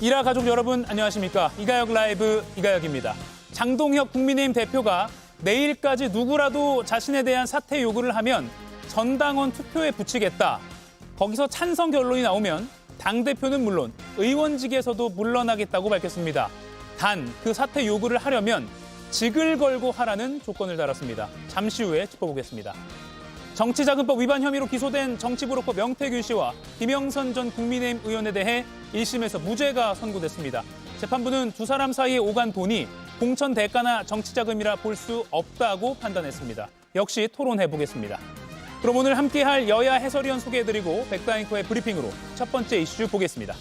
일화 가족 여러분 안녕하십니까? 이가혁 라이브 이가혁입니다. 장동혁 국민의힘 대표가 내일까지 누구라도 자신에 대한 사퇴 요구를 하면 전당원 투표에 붙이겠다. 거기서 찬성 결론이 나오면 당대표는 물론 의원직에서도 물러나겠다고 밝혔습니다. 단 그 사퇴 요구를 하려면 직을 걸고 하라는 조건을 달았습니다. 잠시 후에 짚어보겠습니다. 정치자금법 위반 혐의로 기소된 정치부록법 명태균 씨와 김영선 전 국민의힘 의원에 대해 1심에서 무죄가 선고됐습니다. 재판부는 두 사람 사이에 오간 돈이 공천 대가나 정치자금이라 볼 수 없다고 판단했습니다. 역시 토론해보겠습니다. 그럼 오늘 함께할 여야 해설위원 소개해드리고 백다잉커의 브리핑으로 첫 번째 이슈 보겠습니다.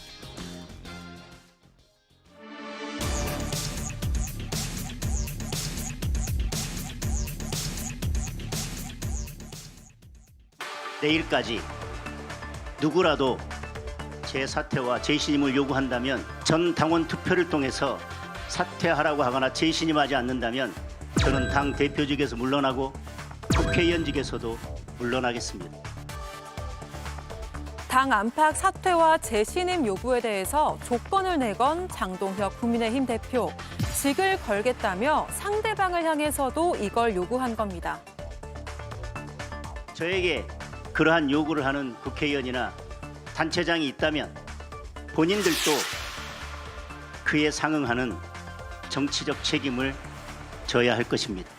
내일까지 누구라도 제 사퇴와 재신임을 요구한다면 전 당원 투표를 통해서 사퇴하라고 하거나 재신임하지 않는다면 저는 당 대표직에서 물러나고 국회의원직에서도 물러나겠습니다. 당 안팎 사퇴와 재신임 요구에 대해서 조건을 내건 장동혁 국민의힘 대표. 직을 걸겠다며 상대방을 향해서도 이걸 요구한 겁니다. 저에게 그러한 요구를 하는 국회의원이나 단체장이 있다면 본인들도 그에 상응하는 정치적 책임을 져야 할 것입니다.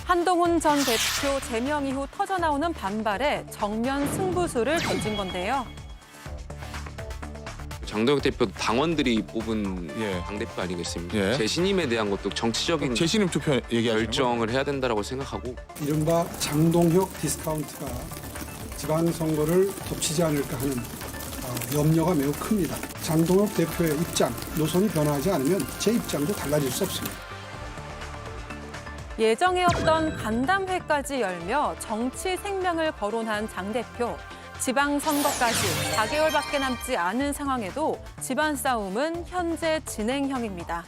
한동훈 전 대표 제명 이후 터져나오는 반발에 정면 승부수를 던진 건데요. 장동혁 대표 당원들이 뽑은 당대표 아니겠습니까? 재신임에 대한 것도 정치적인 재신임 투표 결정을 해야 된다고 생각하고 이른바 장동혁 디스카운트가 지방선거를 덮치지 않을까 하는 염려가 매우 큽니다. 장동혁 대표의 입장, 노선이 변화하지 않으면 제 입장도 달라질 수 없습니다. 예정에 없던 간담회까지 열며 정치 생명을 거론한 장 대표. 지방선거까지 4개월밖에 남지 않은 상황에도 집안 싸움은 현재 진행형입니다.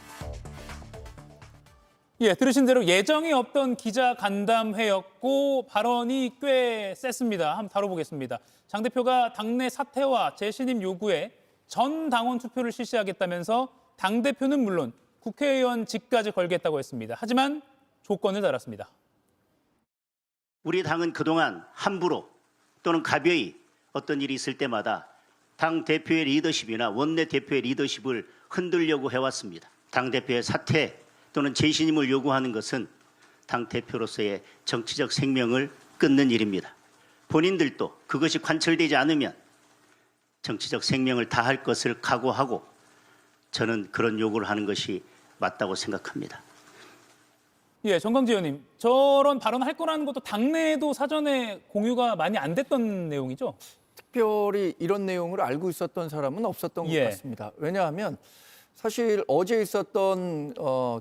들으신 대로 예정이 없던 기자 간담회였고 발언이 꽤 셌습니다. 한번 다뤄보겠습니다. 장 대표가 당내 사퇴와 재신임 요구에 전 당원 투표를 실시하겠다면서 당대표는 물론 국회의원직까지 걸겠다고 했습니다. 하지만 조건을 달았습니다. 우리 당은 그동안 함부로 또는 가벼이 어떤 일이 있을 때마다 당 대표의 리더십이나 원내 대표의 리더십을 흔들려고 해왔습니다. 당 대표의 사퇴 또는 재신임을 요구하는 것은 당 대표로서의 정치적 생명을 끊는 일입니다. 본인들도 그것이 관철되지 않으면 정치적 생명을 다할 것을 각오하고 저는 그런 요구를 하는 것이 맞다고 생각합니다. 정광지 의원님, 저런 발언할 거라는 것도 당내에도 사전에 공유가 많이 안 됐던 내용이죠? 특별히 이런 내용을 알고 있었던 사람은 없었던 것 같습니다. 왜냐하면 사실 어제 있었던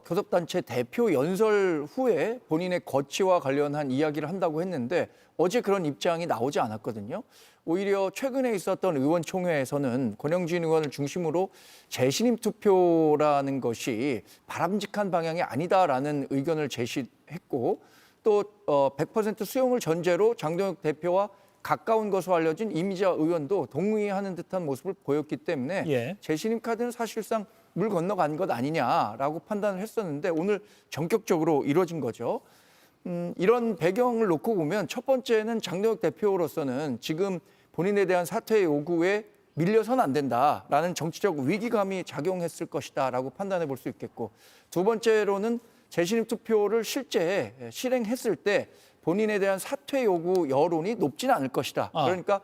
교섭단체 대표 연설 후에 본인의 거취와 관련한 이야기를 한다고 했는데 어제 그런 입장이 나오지 않았거든요. 오히려 최근에 있었던 의원총회에서는 권영진 의원을 중심으로 재신임 투표라는 것이 바람직한 방향이 아니다라는 의견을 제시했고 또 100% 수용을 전제로 장동혁 대표와 가까운 것으로 알려진 이미자 의원도 동의하는 듯한 모습을 보였기 때문에 재신임 카드는 사실상 물 건너간 것 아니냐라고 판단을 했었는데 오늘 전격적으로 이루어진 거죠. 이런 배경을 놓고 보면 첫 번째는 장동혁 대표로서는 지금 본인에 대한 사퇴 요구에 밀려서는 안 된다라는 정치적 위기감이 작용했을 것이다라고 판단해 볼 수 있겠고 두 번째로는 재신임 투표를 실제 실행했을 때 본인에 대한 사퇴 요구 여론이 높지는 않을 것이다. 그러니까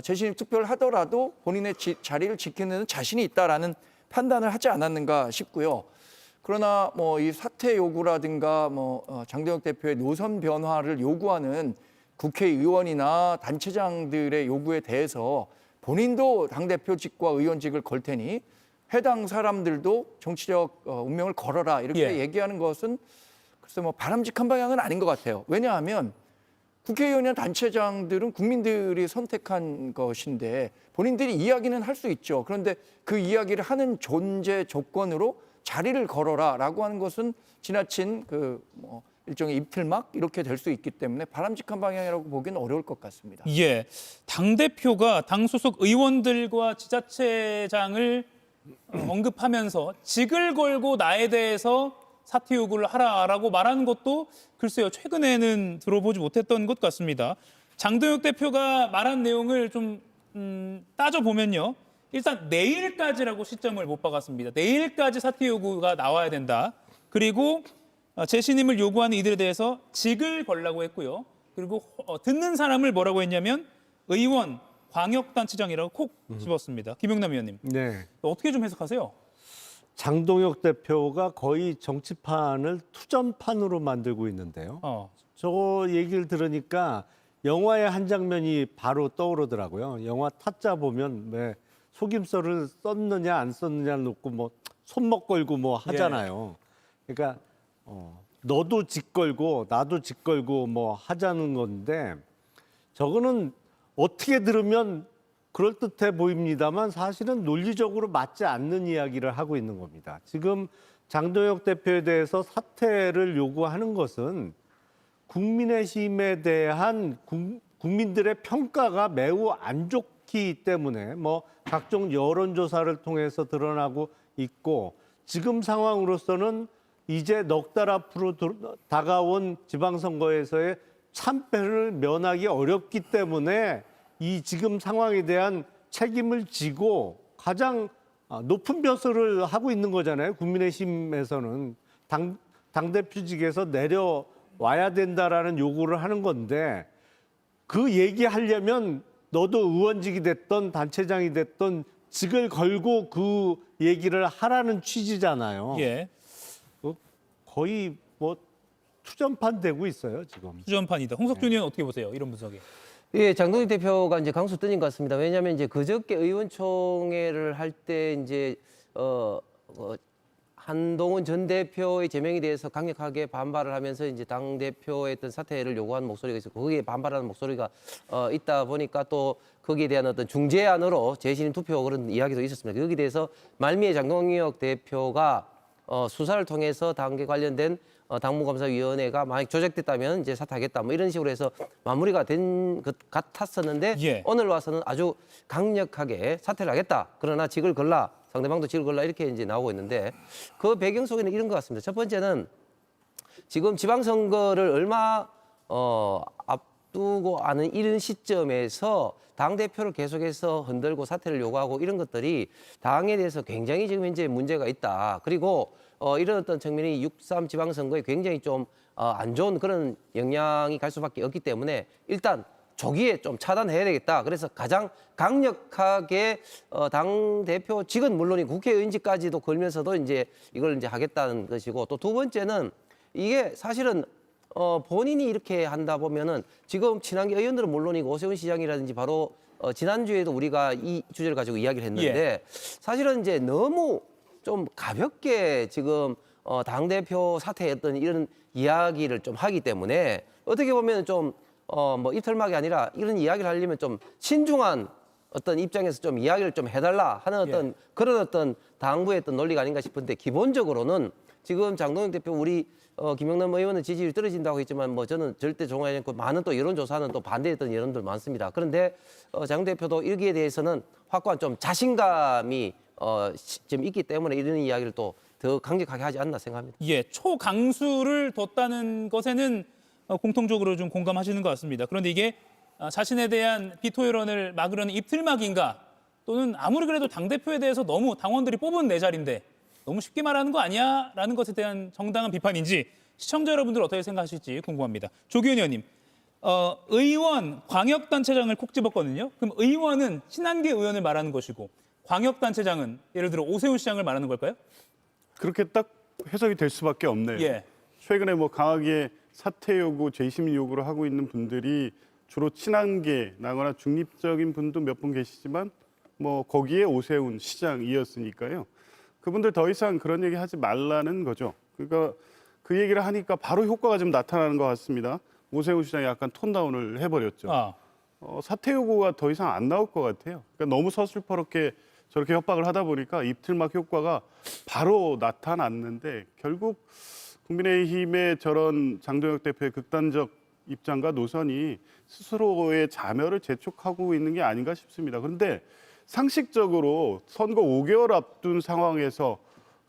재신임 투표를 하더라도 본인의 자리를 지키는 자신이 있다라는 판단을 하지 않았는가 싶고요. 그러나 이 사퇴 요구라든가 장동혁 대표의 노선 변화를 요구하는 국회의원이나 단체장들의 요구에 대해서 본인도 당대표직과 의원직을 걸 테니 해당 사람들도 정치적 운명을 걸어라 이렇게 얘기하는 것은 글쎄 바람직한 방향은 아닌 것 같아요. 왜냐하면 국회의원이나 단체장들은 국민들이 선택한 것인데 본인들이 이야기는 할 수 있죠. 그런데 그 이야기를 하는 존재 조건으로 자리를 걸어라라고 하는 것은 지나친 일종의 입틀막 이렇게 될 수 있기 때문에 바람직한 방향이라고 보기는 어려울 것 같습니다. 예, 당대표가 당 소속 의원들과 지자체장을 언급하면서 직을 걸고 나에 대해서 사퇴 요구를 하라라고 말하는 것도 글쎄요, 최근에는 들어보지 못했던 것 같습니다. 장동혁 대표가 말한 내용을 좀 따져보면요. 일단 내일까지라고 시점을 못 박았습니다. 내일까지 사퇴 요구가 나와야 된다. 그리고 재신임을 요구하는 이들에 대해서 직을 걸라고 했고요. 그리고 듣는 사람을 뭐라고 했냐면 의원, 광역단체장이라고 콕 집었습니다. 김용남 의원님. 네. 어떻게 좀 해석하세요? 장동혁 대표가 거의 정치판을 투전판으로 만들고 있는데요. 저 얘기를 들으니까 영화의 한 장면이 바로 떠오르더라고요. 영화 타짜 보면 왜 속임수를 썼느냐 안 썼느냐를 놓고 뭐 손목 걸고 뭐 하잖아요. 그러니까 너도 직 걸고 나도 직 걸고 뭐 하자는 건데 저거는 어떻게 들으면 그럴듯해 보입니다만 사실은 논리적으로 맞지 않는 이야기를 하고 있는 겁니다. 지금 장동혁 대표에 대해서 사퇴를 요구하는 것은 국민의힘에 대한 국민들의 평가가 매우 안 좋기 때문에 뭐 각종 여론조사를 통해서 드러나고 있고 지금 상황으로서는 이제 넉 달 앞으로 다가온 지방선거에서의 참패를 면하기 어렵기 때문에 이 지금 상황에 대한 책임을 지고 가장 높은 벼슬을 하고 있는 거잖아요. 국민의힘에서는 당대표직에서 내려와야 된다라는 요구를 하는 건데 그 얘기하려면 너도 의원직이 됐던 단체장이 됐던 직을 걸고 그 얘기를 하라는 취지잖아요. 예. 거의 뭐 투전판 되고 있어요, 지금. 투전판이다. 홍석준 의원 어떻게 보세요? 이런 분석에. 예, 장동혁 대표가 이제 강수 뜨는 것 같습니다. 왜냐하면 이제 그저께 의원총회를 할 때 이제 한동훈 전 대표의 제명에 대해서 강력하게 반발을 하면서 이제 당 대표의 어떤 사퇴를 요구하는 목소리가 있었고 거기에 반발하는 목소리가 있다 보니까 또 거기에 대한 어떤 중재안으로 재신임 투표 그런 이야기도 있었습니다. 여기에 대해서 말미에 장동혁 대표가 수사를 통해서 당계 관련된 당무검사위원회가 만약 조작됐다면 이제 사퇴하겠다 뭐 이런 식으로 해서 마무리가 된 것 같았었는데 예. 오늘 와서는 아주 강력하게 사퇴를 하겠다. 그러나 직을 걸라. 상대방도 직을 걸라 이렇게 이제 나오고 있는데 그 배경 속에는 이런 것 같습니다. 첫 번째는 지금 지방선거를 얼마 앞두고 아는 이런 시점에서 당대표를 계속해서 흔들고 사퇴를 요구하고 이런 것들이 당에 대해서 굉장히 지금 현재 문제가 있다. 그리고 이런 어떤 측면이 6.3 지방선거에 굉장히 좀 안 좋은 그런 영향이 갈 수밖에 없기 때문에 일단 조기에 좀 차단해야 되겠다. 그래서 가장 강력하게 당대표직은 물론이고 국회의원직까지도 걸면서도 이제 이걸 이제 하겠다는 것이고 또 두 번째는 이게 사실은 본인이 이렇게 한다 보면은 지금 친한계 의원들은 물론이고 오세훈 시장이라든지 바로 지난주에도 우리가 이 주제를 가지고 이야기를 했는데 사실은 이제 너무 좀 가볍게 지금 당대표 사퇴했던 이런 이야기를 좀 하기 때문에 어떻게 보면 좀 뭐 입틀막이 아니라 이런 이야기를 하려면 좀 신중한 어떤 입장에서 좀 이야기를 좀 해달라 하는 어떤 그런 어떤 당부의 어떤 논리가 아닌가 싶은데 기본적으로는 지금 장동혁 대표 우리 김영남 의원은 지지율이 떨어진다고 했지만 뭐 저는 절대 종하지 않고 많은 또 여론조사는 또 반대했던 여론들 많습니다. 그런데 장 대표도 일기에 대해서는 확고한 좀 자신감이 좀 있기 때문에 이런 이야기를 또 더 강력하게 하지 않나 생각합니다. 예, 초강수를 뒀다는 것에는 공통적으로 좀 공감하시는 것 같습니다. 그런데 이게 자신에 대한 비토 여론을 막으려는 입틀막인가 또는 아무리 그래도 당대표에 대해서 너무 당원들이 뽑은 내 자리인데 너무 쉽게 말하는 거 아니야? 라는 것에 대한 정당한 비판인지 시청자 여러분들 어떻게 생각하실지 궁금합니다. 조기현 의원님, 의원, 광역단체장을 콕 집었거든요. 그럼 의원은 친한계 의원을 말하는 것이고 광역단체장은 예를 들어 오세훈 시장을 말하는 걸까요? 그렇게 딱 해석이 될 수밖에 없네요. 예. 최근에 뭐 강하게 사퇴 요구, 재심 요구를 하고 있는 분들이 주로 친한계 나거나 중립적인 분도 몇 분 계시지만 뭐 거기에 오세훈 시장이었으니까요. 그분들 더 이상 그런 얘기 하지 말라는 거죠. 그러니까 그 얘기를 하니까 바로 효과가 좀 나타나는 것 같습니다. 오세훈 시장이 약간 톤다운을 해버렸죠. 사퇴 요구가 더 이상 안 나올 것 같아요. 그러니까 너무 서슬퍼렇게 저렇게 협박을 하다 보니까 입틀막 효과가 바로 나타났는데 결국 국민의힘의 저런 장동혁 대표의 극단적 입장과 노선이 스스로의 자멸을 재촉하고 있는 게 아닌가 싶습니다. 그런데 상식적으로 선거 5개월 앞둔 상황에서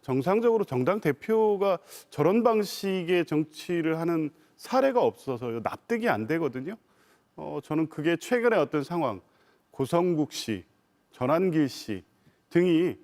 정상적으로 정당 대표가 저런 방식의 정치를 하는 사례가 없어서 납득이 안 되거든요. 저는 그게 최근의 어떤 상황, 고성국 씨, 전한길 씨 등이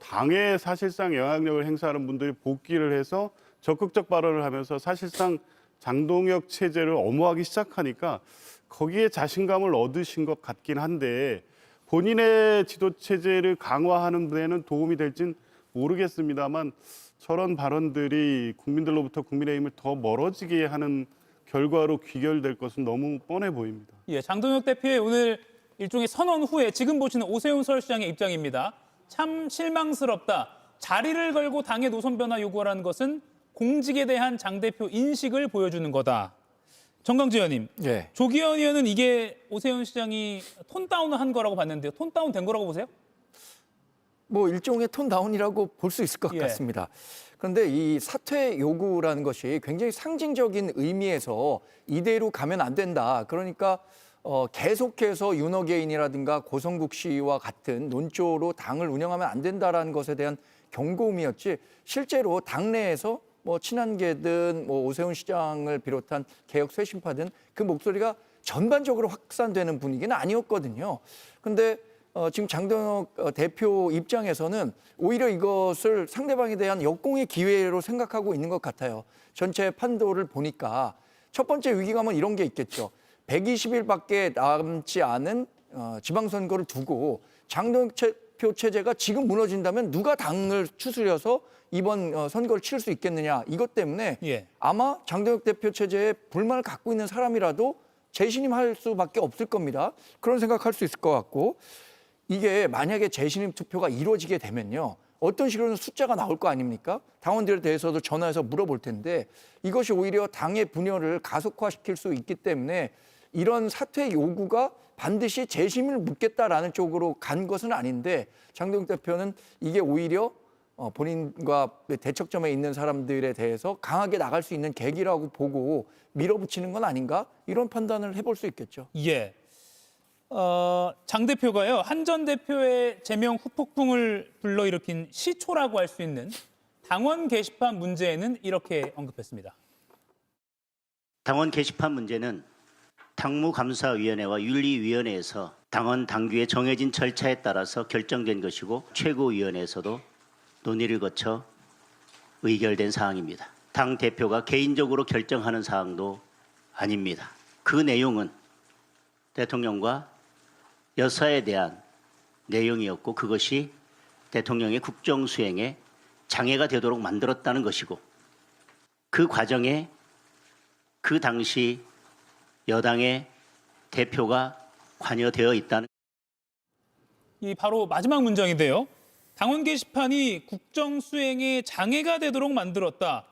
당에 사실상 영향력을 행사하는 분들이 복귀를 해서 적극적 발언을 하면서 사실상 장동혁 체제를 엄호하기 시작하니까 거기에 자신감을 얻으신 것 같긴 한데 본인의 지도 체제를 강화하는 데는 도움이 될진 모르겠습니다만 저런 발언들이 국민들로부터 국민의힘을 더 멀어지게 하는 결과로 귀결될 것은 너무 뻔해 보입니다. 예, 장동혁 대표의 오늘 일종의 선언 후에 지금 보시는 오세훈 서울시장의 입장입니다. 참 실망스럽다. 자리를 걸고 당의 노선 변화 요구하라는 것은 공직에 대한 장 대표 인식을 보여주는 거다. 정강지 의원님, 예. 조기현 의원은 이게 오세훈 시장이 톤 다운을 한 거라고 봤는데요. 톤 다운 된 거라고 보세요? 뭐 일종의 톤 다운이라고 볼 수 있을 것 예. 같습니다. 그런데 이 사퇴 요구라는 것이 굉장히 상징적인 의미에서 이대로 가면 안 된다. 그러니까 계속해서 윤어게인이라든가 고성국 씨와 같은 논조로 당을 운영하면 안 된다라는 것에 대한 경고음이었지 실제로 당내에서 뭐 친한계든 뭐 오세훈 시장을 비롯한 개혁 쇄신파든 그 목소리가 전반적으로 확산되는 분위기는 아니었거든요. 근데 지금 장동혁 대표 입장에서는 오히려 이것을 상대방에 대한 역공의 기회로 생각하고 있는 것 같아요. 전체 판도를 보니까 첫 번째 위기감은 이런 게 있겠죠. 120일밖에 남지 않은 지방선거를 두고 장동혁 대표 체제가 지금 무너진다면 누가 당을 추스려서 이번 선거를 치를 수 있겠느냐. 이것 때문에 예. 아마 장동혁 대표 체제에 불만을 갖고 있는 사람이라도 재신임할 수밖에 없을 겁니다. 그런 생각할 수 있을 것 같고 이게 만약에 재신임 투표가 이루어지게 되면요. 어떤 식으로는 숫자가 나올 거 아닙니까? 당원들에 대해서도 전화해서 물어볼 텐데 이것이 오히려 당의 분열을 가속화시킬 수 있기 때문에 이런 사퇴 요구가 반드시 재심을 묻겠다라는 쪽으로 간 것은 아닌데 장동혁 대표는 이게 오히려 본인과 대척점에 있는 사람들에 대해서 강하게 나갈 수 있는 계기라고 보고 밀어붙이는 건 아닌가? 이런 판단을 해볼 수 있겠죠. 예. 장 대표가요. 한 전 대표의 제명 후폭풍을 불러일으킨 시초라고 할 수 있는 당원 게시판 문제에는 이렇게 언급했습니다. 당원 게시판 문제는 당무감사위원회와 윤리위원회에서 당원 당규에 정해진 절차에 따라서 결정된 것이고 최고위원회에서도 논의를 거쳐 의결된 사항입니다. 당 대표가 개인적으로 결정하는 사항도 아닙니다. 그 내용은 대통령과 여사에 대한 내용이었고 그것이 대통령의 국정수행에 장애가 되도록 만들었다는 것이고 그 과정에 그 당시 여당의 대표가 관여되어 있다는 이 바로 마지막 문장인데요. 당원 게시판이 국정 수행에 장애가 되도록 만들었다.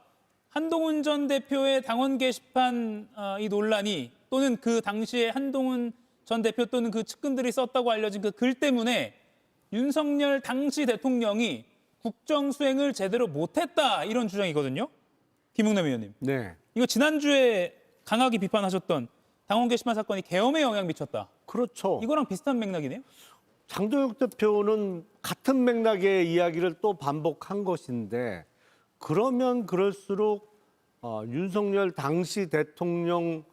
한동훈 전 대표의 당원 게시판 이 논란이 또는 그 당시에 한동훈 전 대표 또는 그 측근들이 썼다고 알려진 그 글 때문에 윤석열 당시 대통령이 국정 수행을 제대로 못했다 이런 주장이거든요. 김웅남 의원님. 네. 이거 지난주에 강하게 비판하셨던 당원 게시판 사건이 계엄에 영향 미쳤다. 그렇죠. 이거랑 비슷한 맥락이네요. 장동혁 대표는 같은 맥락의 이야기를 또 반복한 것인데 그러면 그럴수록 윤석열 당시 대통령뿐만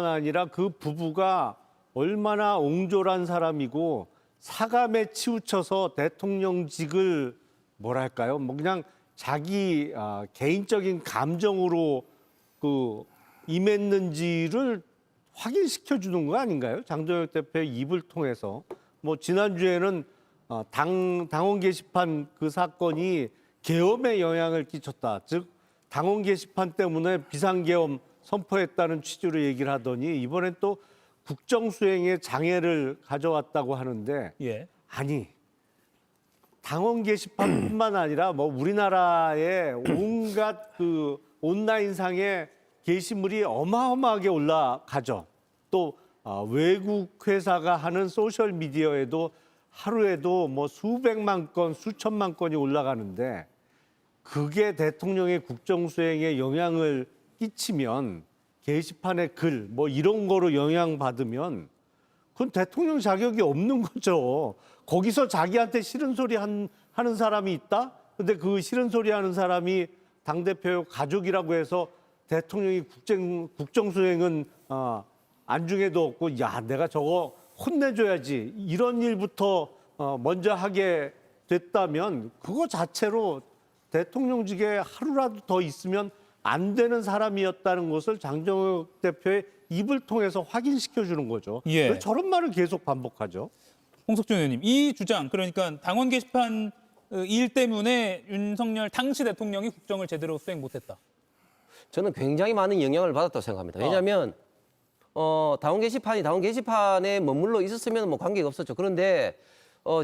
아니라 그 부부가 얼마나 옹졸한 사람이고 사감에 치우쳐서 대통령직을 뭐랄까요? 뭐 그냥 자기 개인적인 감정으로 임했는지를 확인시켜 주는 거 아닌가요? 장동혁 대표의 입을 통해서. 뭐 지난주에는 당원 게시판 그 사건이 계엄에 영향을 끼쳤다. 즉 당원 게시판 때문에 비상계엄 선포했다는 취지로 얘기를 하더니 이번엔 또 국정 수행에 장애를 가져왔다고 하는데 예. 아니 당원 게시판뿐만 아니라 뭐 우리나라의 온갖 그 온라인상의 게시물이 어마어마하게 올라가죠. 또 외국 회사가 하는 소셜 미디어에도 하루에도 뭐 수백만 건, 수천만 건이 올라가는데 그게 대통령의 국정 수행에 영향을 끼치면 게시판의 글 뭐 이런 거로 영향받으면 그건 대통령 자격이 없는 거죠. 거기서 자기한테 싫은 소리 하는 사람이 있다? 근데 그 싫은 소리 하는 사람이 당대표 가족이라고 해서 대통령이 국정 수행은 안중에도 없고 야 내가 저거 혼내줘야지 이런 일부터 먼저 하게 됐다면 그거 자체로 대통령직에 하루라도 더 있으면 안 되는 사람이었다는 것을 장동혁 대표의 입을 통해서 확인시켜 주는 거죠. 예. 저런 말을 계속 반복하죠. 홍석준 의원님, 이 주장, 그러니까 당원 게시판 일 때문에 윤석열 당시 대통령이 국정을 제대로 수행 못했다. 저는 굉장히 많은 영향을 받았다고 생각합니다. 왜냐하면 당원 게시판에 머물러 있었으면 뭐 관계가 없었죠. 그런데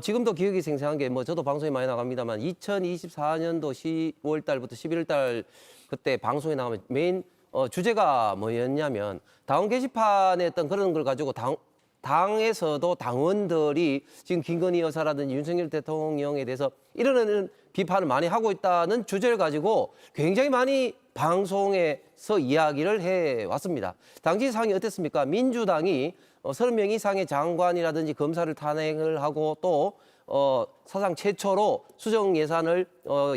지금도 기억이 생생한 게 뭐 저도 방송에 많이 나갑니다만 2024년도 10월 달부터 11월 달 그때 방송에 나가면 메인 주제가 뭐였냐면 당원 게시판에 어떤 그런 걸 가지고 당에서도 당원들이 지금 김건희 여사라든지 윤석열 대통령에 대해서 이런 비판을 많이 하고 있다는 주제를 가지고 굉장히 많이 방송에서 이야기를 해왔습니다. 당시 상황이 어땠습니까? 민주당이 30명 이상의 장관이라든지 검사를 탄핵을 하고 또 사상 최초로 수정 예산을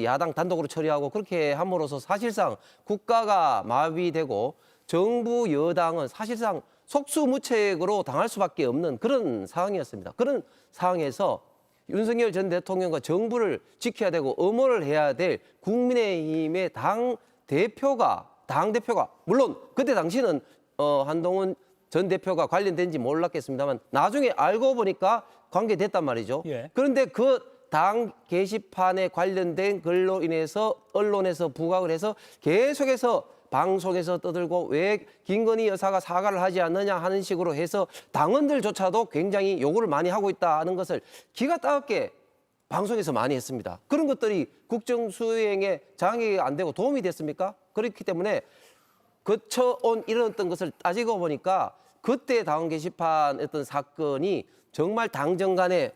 야당 단독으로 처리하고 그렇게 함으로써 사실상 국가가 마비되고 정부 여당은 사실상 속수무책으로 당할 수밖에 없는 그런 상황이었습니다. 그런 상황에서 윤석열 전 대통령과 정부를 지켜야 되고 엄호를 해야 될 국민의힘의 당대표가 물론 그때 당시는 한동훈 전 대표가 관련된지 몰랐겠습니다만 나중에 알고 보니까 관계됐단 말이죠. 예. 그런데 그 당 게시판에 관련된 글로 인해서 언론에서 부각을 해서 계속해서 방송에서 떠들고 왜 김건희 여사가 사과를 하지 않느냐 하는 식으로 해서 당원들조차도 굉장히 요구를 많이 하고 있다는 것을 기가 따갑게 방송에서 많이 했습니다. 그런 것들이 국정 수행에 장애가 안 되고 도움이 됐습니까? 그렇기 때문에 거쳐온 이런 어떤 것을 따지고 보니까 그때 당원 게시판 어떤 사건이 정말 당정 간의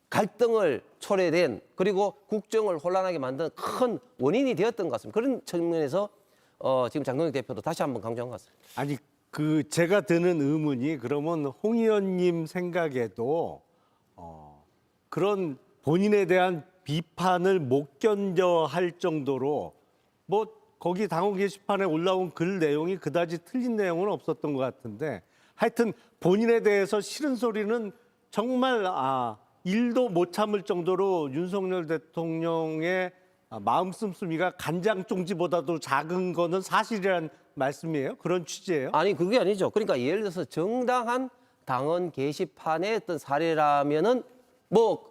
갈등을 초래된 그리고 국정을 혼란하게 만든 큰 원인이 되었던 것 같습니다. 그런 측면에서 지금 장동혁 대표도 다시 한번 강조한 것 같습니다. 아니 제가 드는 의문이 그러면 홍 의원님 생각에도 그런 본인에 대한 비판을 못 견뎌 할 정도로 뭐 거기 당원 게시판에 올라온 글 내용이 그다지 틀린 내용은 없었던 것 같은데 하여튼 본인에 대해서 싫은 소리는 정말 일도 못 참을 정도로 윤석열 대통령의 마음 씀씀이가 간장 종지보다도 작은 거는 사실이란 말씀이에요? 그런 취지예요? 아니 그게 아니죠. 그러니까 예를 들어서 정당한 당원 게시판의 어떤 사례라면은 뭐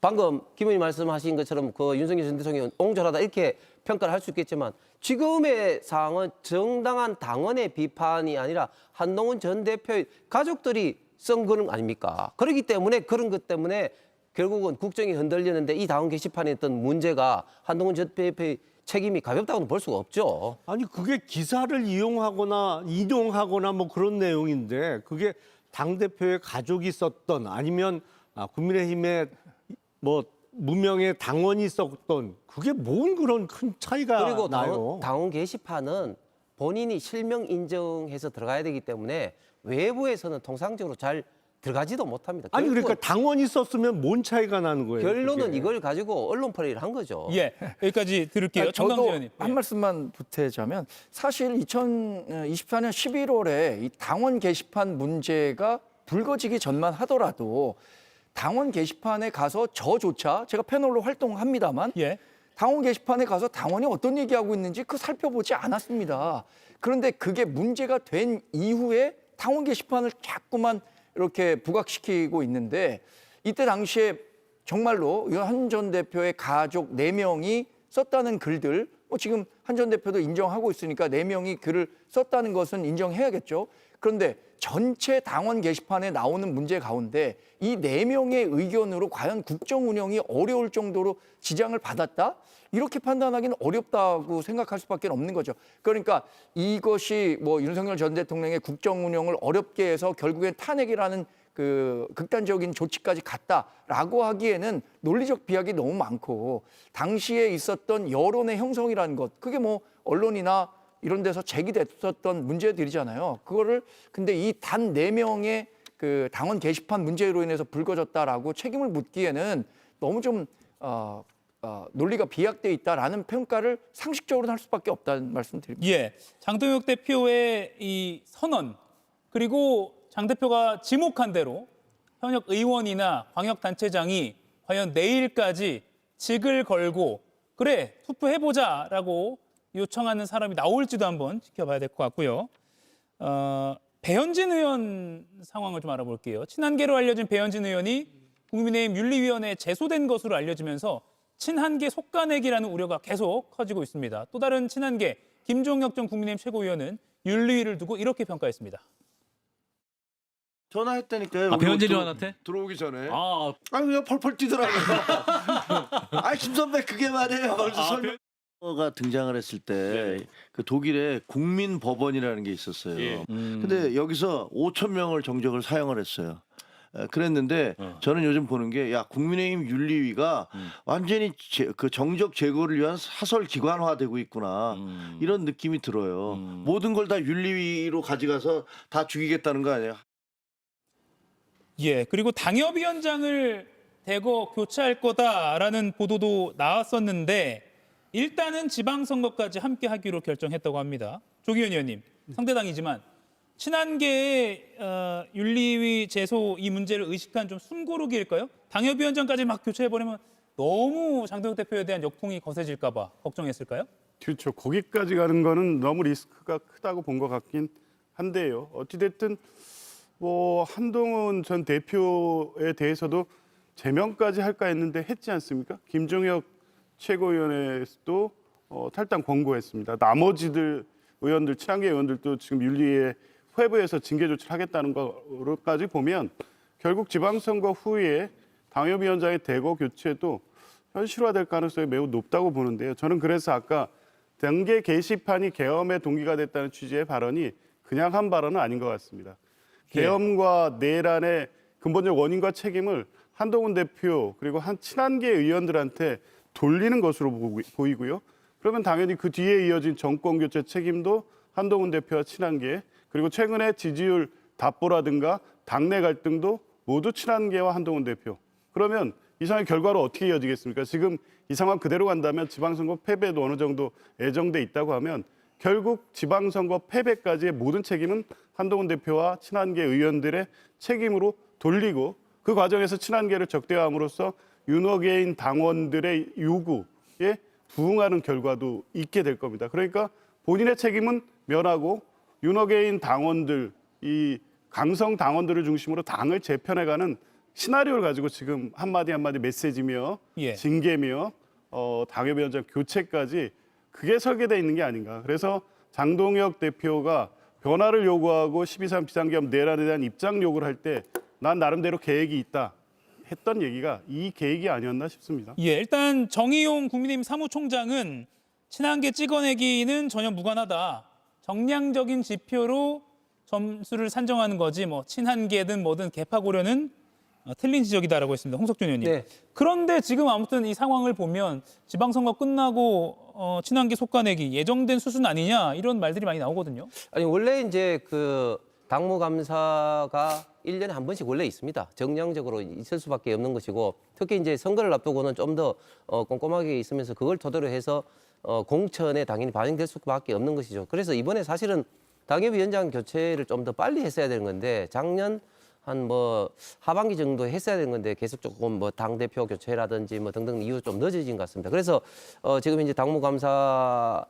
방금 김 의원님 말씀하신 것처럼 그 윤석열 전 대통령이 옹졸하다 이렇게 평가를 할 수 있겠지만 지금의 상황은 정당한 당원의 비판이 아니라 한동훈 전 대표의 가족들이 쓴 글 아닙니까? 그렇기 때문에 그런 것 때문에 결국은 국정이 흔들리는데 이 당원 게시판에 있던 문제가 한동훈 전 대표의 책임이 가볍다고는 볼 수가 없죠. 아니 그게 기사를 이용하거나 인용하거나 뭐 그런 내용인데 그게 당대표의 가족이 썼던 아니면 국민의힘의 뭐 무명의 당원이 썼던 그게 뭔 그런 큰 차이가 그리고 나요. 당원 게시판은 본인이 실명 인정해서 들어가야 되기 때문에 외부에서는 통상적으로 잘 들어가지도 못합니다. 아니 그러니까 당원이 썼으면 뭔 차이가 나는 거예요? 결론은 그게. 이걸 가지고 언론 플레이를 한 거죠. 예, 여기까지 들을게요. 정강진 저도 의원님. 한 말씀만 보태자면 사실 2024년 11월에 이 당원 게시판 문제가 불거지기 전만 하더라도 당원 게시판에 가서 저조차 제가 패널로 활동합니다만 예. 당원 게시판에 가서 당원이 어떤 얘기하고 있는지 그 살펴보지 않았습니다. 그런데 그게 문제가 된 이후에 당원 게시판을 자꾸만 이렇게 부각시키고 있는데 이때 당시에 정말로 한 전 대표의 가족 4명이 썼다는 글들 뭐 지금 한 전 대표도 인정하고 있으니까 4명이 글을 썼다는 것은 인정해야겠죠. 그런데 전체 당원 게시판에 나오는 문제 가운데 이 4명의 의견으로 과연 국정 운영이 어려울 정도로 지장을 받았다? 이렇게 판단하기는 어렵다고 생각할 수밖에 없는 거죠. 그러니까 이것이 뭐 윤석열 전 대통령의 국정 운영을 어렵게 해서 결국엔 탄핵이라는 그 극단적인 조치까지 갔다라고 하기에는 논리적 비약이 너무 많고 당시에 있었던 여론의 형성이라는 것 그게 뭐 언론이나 이런 데서 제기됐었던 문제들이잖아요. 그거를 근데 이 단 4명의 그 당원 게시판 문제로 인해서 불거졌다라고 책임을 묻기에는 너무 좀 논리가 비약돼 있다라는 평가를 상식적으로 할 수밖에 없다는 말씀드립니다. 예, 장동혁 대표의 이 선언 그리고 장 대표가 지목한 대로 현역 의원이나 광역단체장이 과연 내일까지 직을 걸고 그래 투표해보자라고 요청하는 사람이 나올지도 한번 지켜봐야 될 것 같고요. 배현진 의원 상황을 좀 알아볼게요. 친한계로 알려진 배현진 의원이 국민의힘 윤리위원회에 제소된 것으로 알려지면서 친한계 속가내기라는 우려가 계속 커지고 있습니다. 또 다른 친한계 김종혁 전 국민의힘 최고위원은 윤리위를 두고 이렇게 평가했습니다. 전화했다니까요. 배현진 의원한테? 들어오기 전에. 그냥 펄펄 뛰더라고요. 김 선배 그게 말이에요. 가 등장을 했을 때 그 독일에 국민법원이라는 게 있었어요. 근데 여기서 5천 명을 정적을 사용을 했어요. 그랬는데 저는 요즘 보는 게 야 국민의힘 윤리위가 완전히 그 정적 제거를 위한 사설 기관화되고 있구나 이런 느낌이 들어요. 모든 걸 다 윤리위로 가져가서 다 죽이겠다는 거 아니에요? 예, 그리고 당협위원장을 대거 교체할 거다라는 보도도 나왔었는데 일단은 지방선거까지 함께 하기로 결정했다고 합니다. 조기현 의원님, 상대당이지만 친한계의 윤리위 제소 이 문제를 의식한 좀 숨고르기일까요? 당협위원장까지 막 교체해버리면 너무 장동혁 대표에 대한 역풍이 거세질까 봐 걱정했을까요? 그렇죠. 거기까지 가는 거는 너무 리스크가 크다고 본 것 같긴 한데요. 어찌됐든 뭐 한동훈 전 대표에 대해서도 제명까지 할까 했는데 했지 않습니까? 김종혁 최고위원회에서도 탈당 권고했습니다. 나머지들 의원들, 친한계 의원들도 지금 윤리위에 회부해서 징계 조치를 하겠다는 거로까지 보면 결국 지방선거 후에 당협위원장의 대거 교체도 현실화될 가능성이 매우 높다고 보는데요. 저는 그래서 아까 당계 게시판이 계엄의 동기가 됐다는 취지의 발언이 그냥 한 발언은 아닌 것 같습니다. 계엄과 내란의 근본적 원인과 책임을 한동훈 대표 그리고 한 친한계 의원들한테 돌리는 것으로 보이고요. 그러면 당연히 그 뒤에 이어진 정권 교체 책임도 한동훈 대표와 친한계 그리고 최근에 지지율 답보라든가 당내 갈등도 모두 친한계와 한동훈 대표. 그러면 이 상황의 결과로 어떻게 이어지겠습니까? 지금 이 상황 그대로 간다면 지방선거 패배도 어느 정도 예정돼 있다고 하면 결국 지방선거 패배까지의 모든 책임은 한동훈 대표와 친한계 의원들의 책임으로 돌리고 그 과정에서 친한계를 적대화함으로써 윤호개인 당원들의 요구에 부응하는 결과도 있게 될 겁니다. 그러니까 본인의 책임은 면하고 윤호개인 당원들, 이 강성 당원들을 중심으로 당을 재편해가는 시나리오를 가지고 지금 한마디 한마디 메시지며 징계며 당협위원장 교체까지 그게 설계되어 있는 게 아닌가. 그래서 장동혁 대표가 변화를 요구하고 12.3 비상계엄 내란에 대한 입장 요구를 할 때 난 나름대로 계획이 있다. 했던 얘기가 이 계획이 아니었나 싶습니다. 예, 일단 정의용 국민의힘 사무총장은 친한계 찍어내기는 전혀 무관하다. 정량적인 지표로 점수를 산정하는 거지 뭐 친한계든 뭐든 개파 고려는 틀린 지적이다라고 했습니다. 홍석준 의원님. 네. 그런데 지금 아무튼 이 상황을 보면 지방선거 끝나고 친한계 속가내기 예정된 수순 아니냐 이런 말들이 많이 나오거든요. 아니 원래 이제 그 당무감사가 1년에 한 번씩 원래 있습니다. 정량적으로 있을 수밖에 없는 것이고 특히 이제 선거를 앞두고는 좀 더 꼼꼼하게 있으면서 그걸 토대로 해서 공천에 당연히 반영될 수밖에 없는 것이죠. 그래서 이번에 사실은 당협위원장 교체를 좀 더 빨리 했어야 되는 건데 작년 한 뭐 하반기 정도 했어야 되는 건데 계속 조금 뭐 당대표 교체라든지 뭐 등등 이유 좀 늦어진 것 같습니다. 그래서 지금 이제 당무감사에서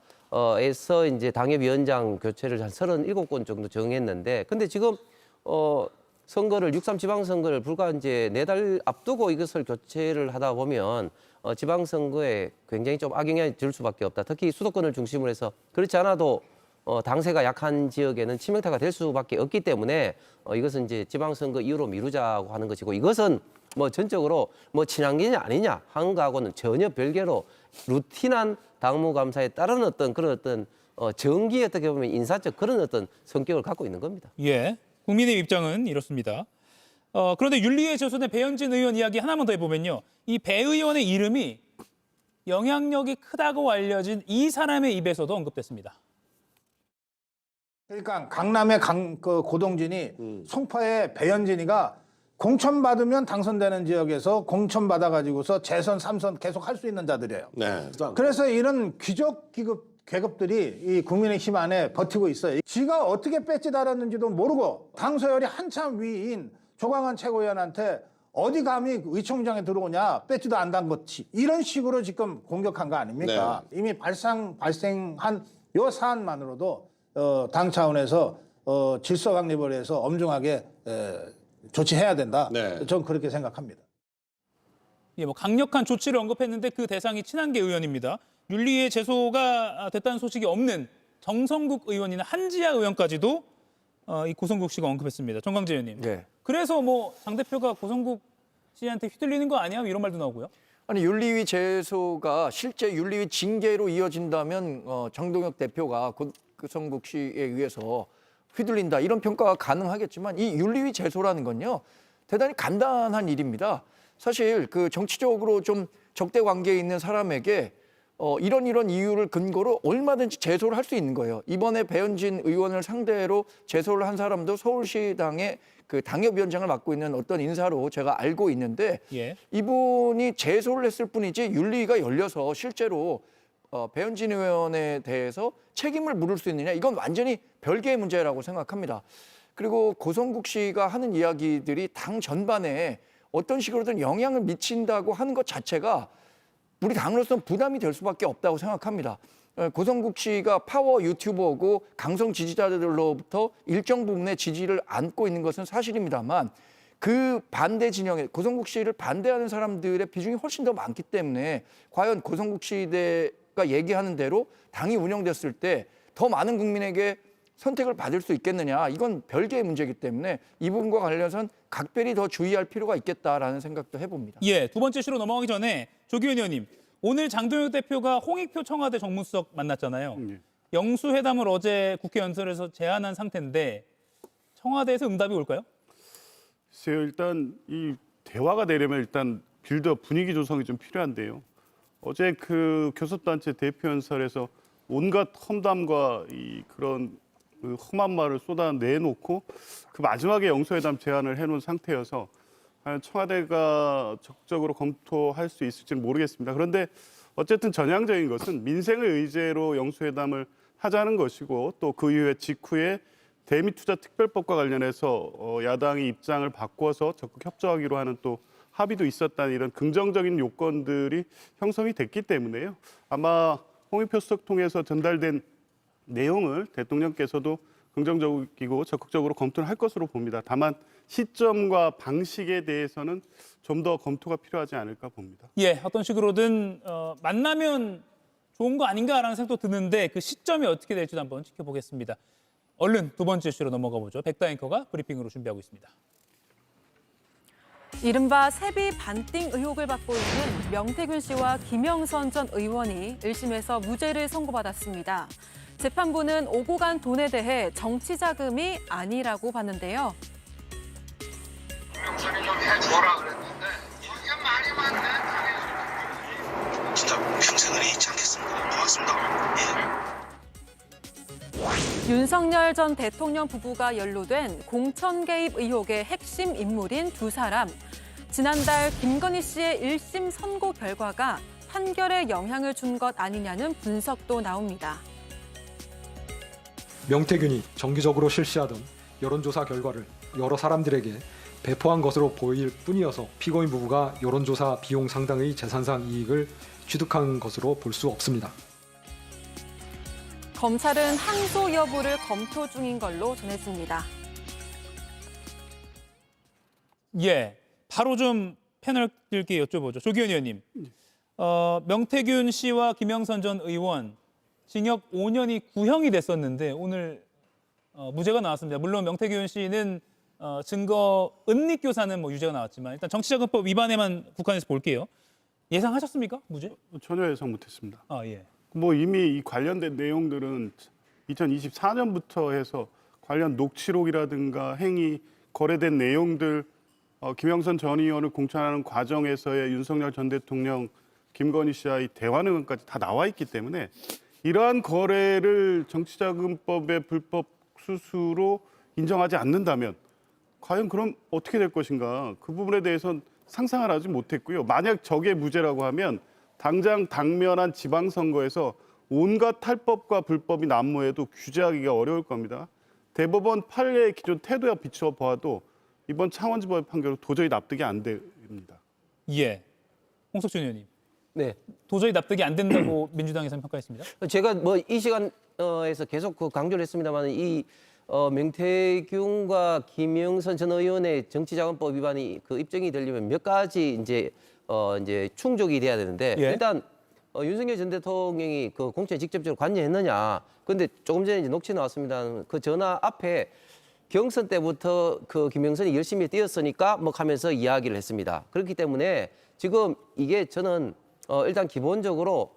이제 당협위원장 교체를 한 37건 정도 정했는데 근데 지금 선거를 6.3 지방선거를 불과 이제 4달 앞두고 이것을 교체를 하다 보면 지방선거에 굉장히 좀 악영향이 들 수밖에 없다. 특히 수도권을 중심으로 해서 그렇지 않아도 당세가 약한 지역에는 치명타가 될 수밖에 없기 때문에 이것은 이제 지방선거 이후로 미루자고 하는 것이고 이것은 뭐 전적으로 뭐 친한계냐 아니냐 하는 거하고는 전혀 별개로 루틴한 당무감사에 따른 어떤 그런 어떤 정기 어떻게 보면 인사적 그런 어떤 성격을 갖고 있는 겁니다. 예, 국민의 입장은 이렇습니다. 그런데 윤리위에 제소된 배현진 의원 이야기 하나만 더 해보면요. 이 배 의원의 이름이 영향력이 크다고 알려진 이 사람의 입에서도 언급됐습니다. 그러니까 강남의 고동진이 송파의 배현진이가 공천 받으면 당선되는 지역에서 공천 받아가지고서 재선, 3선 계속 할 수 있는 자들이에요. 네. 그래서 이런 귀족 계급들이 이 국민의힘 안에 버티고 있어요. 지가 어떻게 배지 달았는지도 모르고 당 서열이 한참 위인 조광한 최고위원한테 어디 감히 의총장에 들어오냐, 배지도 안 단 것이 이런 식으로 지금 공격한 거 아닙니까? 네. 이미 발생한 요 사안만으로도 당 차원에서 질서 확립을 해서 엄중하게 조치해야 된다. 네. 저는 그렇게 생각합니다. 예, 뭐 강력한 조치를 언급했는데 그 대상이 친한계 의원입니다. 윤리위에 제소가 됐다는 소식이 없는 정성국 의원이나 한지아 의원까지도 이 고성국 씨가 언급했습니다. 정광재 의원님. 네. 그래서 뭐 장 대표가 고성국 씨한테 휘둘리는 거 아니야? 이런 말도 나오고요. 아니 윤리위 제소가 실제 윤리위 징계로 이어진다면 장동혁 대표가 고성국 씨에 의해서 휘둘린다 이런 평가가 가능하겠지만 이 윤리위 제소라는 건요 대단히 간단한 일입니다. 사실 그 정치적으로 좀 적대 관계에 있는 사람에게 이런 이유를 근거로 얼마든지 제소를 할 수 있는 거예요. 이번에 배현진 의원을 상대로 제소를 한 사람도 서울시당의 그 당협위원장을 맡고 있는 어떤 인사로 제가 알고 있는데 예. 이분이 제소를 했을 뿐이지 윤리위가 열려서 실제로 배현진 의원에 대해서 책임을 물을 수 있느냐 이건 완전히 별개의 문제라고 생각합니다. 그리고 고성국 씨가 하는 이야기들이 당 전반에 어떤 식으로든 영향을 미친다고 하는 것 자체가 우리 당으로서는 부담이 될 수밖에 없다고 생각합니다. 고성국 씨가 파워 유튜버고 강성 지지자들로부터 일정 부분의 지지를 안고 있는 것은 사실입니다만 그 반대 진영에 고성국 씨를 반대하는 사람들의 비중이 훨씬 더 많기 때문에 과연 고성국 씨가 얘기하는 대로 당이 운영됐을 때 더 많은 국민에게 선택을 받을 수 있겠느냐 이건 별개의 문제이기 때문에 이 부분과 관련해서는 각별히 더 주의할 필요가 있겠다라는 생각도 해봅니다. 예, 두 번째 시로 넘어가기 전에 조기현 의원님, 오늘 장동혁 대표가 홍익표 청와대 정무수석 만났잖아요. 영수회담을 어제 국회 연설에서 제안한 상태인데 청와대에서 응답이 올까요? 글쎄요, 일단 이 대화가 되려면 일단 빌드업 분위기 조성이 좀 필요한데요. 어제 그 교섭단체 대표 연설에서 온갖 험담과 그런 험한 말을 쏟아내놓고 그 마지막에 영수회담 제안을 해놓은 상태여서 과연 청와대가 적극적으로 검토할 수 있을지는 모르겠습니다. 그런데 어쨌든 전향적인 것은 민생을 의제로 영수회담을 하자는 것이고 또 그 이후에 직후에 대미투자특별법과 관련해서 야당이 입장을 바꿔서 적극 협조하기로 하는 또 합의도 있었다는 이런 긍정적인 요건들이 형성이 됐기 때문에요. 아마 홍익표 수석 통해서 전달된 내용을 대통령께서도 긍정적이고 적극적으로 검토를 할 것으로 봅니다. 다만 시점과 방식에 대해서는 좀 더 검토가 필요하지 않을까 봅니다. 예, 어떤 식으로든 만나면 좋은 거 아닌가라는 생각도 드는데 그 시점이 어떻게 될지도 한번 지켜보겠습니다. 얼른 두 번째 이슈로 넘어가 보죠. 백다 앵커가 브리핑으로 준비하고 있습니다. 이른바 세비 반띵 의혹을 받고 있는 명태균 씨와 김영선 전 의원이 1심에서 무죄를 선고받았습니다. 재판부는 오고 간 돈에 대해 정치 자금이 아니라고 봤는데요. 김영선이 좀 해줘라 그랬는데 이게 많이 맞네. 진짜 평생을 잊지 않겠습니다. 고맙습니다. 예. 윤석열 전 대통령 부부가 연루된 공천 개입 의혹의 핵심 인물인 두 사람. 지난달 김건희 씨의 1심 선고 결과가 판결에 영향을 준 것 아니냐는 분석도 나옵니다. 명태균이 정기적으로 실시하던 여론조사 결과를 여러 사람들에게 배포한 것으로 보일 뿐이어서 피고인 부부가 여론조사 비용 상당의 재산상 이익을 취득한 것으로 볼 수 없습니다. 검찰은 항소 여부를 검토 중인 걸로 전해집니다. 예, 바로 좀 패널들께 여쭤보죠. 조기현 의원님, 명태균 씨와 김영선 전 의원 징역 5년이 구형이 됐었는데 오늘 무죄가 나왔습니다. 물론 명태균 씨는 증거 은닉 교사는 뭐 유죄가 나왔지만 일단 정치자금법 위반에만 국한해서 볼게요. 예상하셨습니까? 무죄? 전혀 예상 못했습니다. 아 예. 뭐 이미 이 관련된 내용들은 2024년부터 해서 관련 녹취록이라든가 행위, 거래된 내용들 김영선 전 의원을 공천하는 과정에서의 윤석열 전 대통령, 김건희 씨와의 대화 내용까지 다 나와 있기 때문에 이러한 거래를 정치자금법의 불법 수수로 인정하지 않는다면 과연 그럼 어떻게 될 것인가? 그 부분에 대해서는 상상을 하지 못했고요. 만약 저게 무죄라고 하면 당장 당면한 지방선거에서 온갖 탈법과 불법이 난무해도 규제하기가 어려울 겁니다. 대법원 판례의 기존 태도에 비추어 보아도 이번 창원지법의 판결은 도저히 납득이 안 됩니다. 예, 홍석준 의원님. 네. 도저히 납득이 안 된다고 민주당에서는 평가했습니다. 제가 뭐 이 시간에서 계속 강조를 했습니다만 이 명태균과 김영선 전 의원의 정치자금법 위반이 그 입증이 되려면 몇 가지 이제 충족이 돼야 되는데 일단 윤석열 전 대통령이 그 공천에 직접적으로 관여했느냐. 근데 조금 전에 이제 녹취 나왔습니다. 그 전화 앞에 경선 때부터 그 김영선이 열심히 뛰었으니까 뭐 하면서 이야기를 했습니다. 그렇기 때문에 지금 이게 저는 일단 기본적으로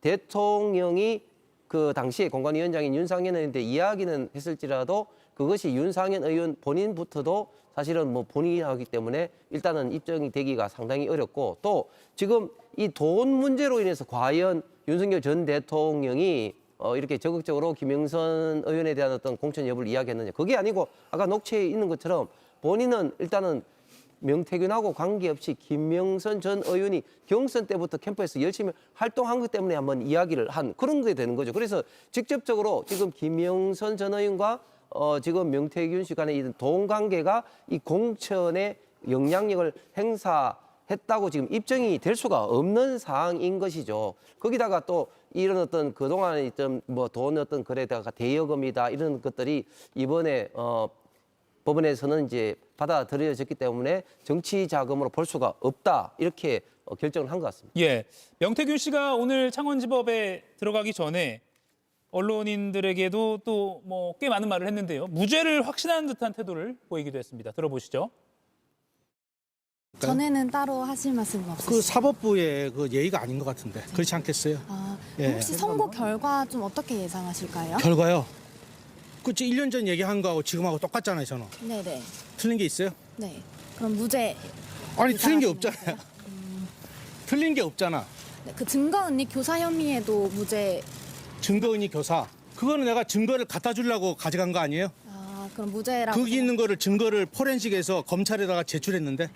대통령이 그 당시에 공관위원장인 윤상현 의원한테 이야기는 했을지라도 그것이 윤상현 의원 본인부터도 사실은 뭐 본인이 하기 때문에 일단은 입증이 되기가 상당히 어렵고 또 지금 이 돈 문제로 인해서 과연 윤석열 전 대통령이 이렇게 적극적으로 김영선 의원에 대한 어떤 공천 여부를 이야기했느냐. 그게 아니고 아까 녹취에 있는 것처럼 본인은 일단은 명태균하고 관계없이 김영선 전 의원이 경선 때부터 캠프에서 열심히 활동한 것 때문에 한번 이야기를 한 그런 게 되는 거죠. 그래서 직접적으로 지금 김영선 전 의원과 지금 명태균 씨 간의 이 돈 관계가 이 공천에 영향력을 행사했다고 지금 입증이 될 수가 없는 사항인 것이죠. 거기다가 또 이런 어떤 그동안 좀 뭐 돈 어떤 거래다가 대여금이다 이런 것들이 이번에 법원에서는 이제 받아들여졌기 때문에 정치 자금으로 볼 수가 없다 이렇게 결정을 한 것 같습니다. 예, 명태균 씨가 오늘 창원지법에 들어가기 전에 언론인들에게도 또 뭐 꽤 많은 말을 했는데요. 무죄를 확신하는 듯한 태도를 보이기도 했습니다. 들어보시죠. 전에는 따로 하실 말씀은 없으시죠? 그 사법부의 그 예의가 아닌 것 같은데 그렇지 않겠어요? 혹시 선고 결과 좀 어떻게 예상하실까요? 결과요? 그치 1년 전 얘기한 거하고 지금하고 똑같잖아요, 저는. 네네. 틀린 게 있어요? 네. 그럼 무죄. 아니 틀린 게 예상하시는 없잖아요. 틀린 게 없잖아. 네, 그 증거은닉 교사 혐의에도 무죄. 증거인이 교사. 그거는 내가 증거를 갖다 주려고 가져간 거 아니에요? 그럼 무죄라고. 거기 있는 거를 증거를 포렌식에서 검찰에다가 제출했는데.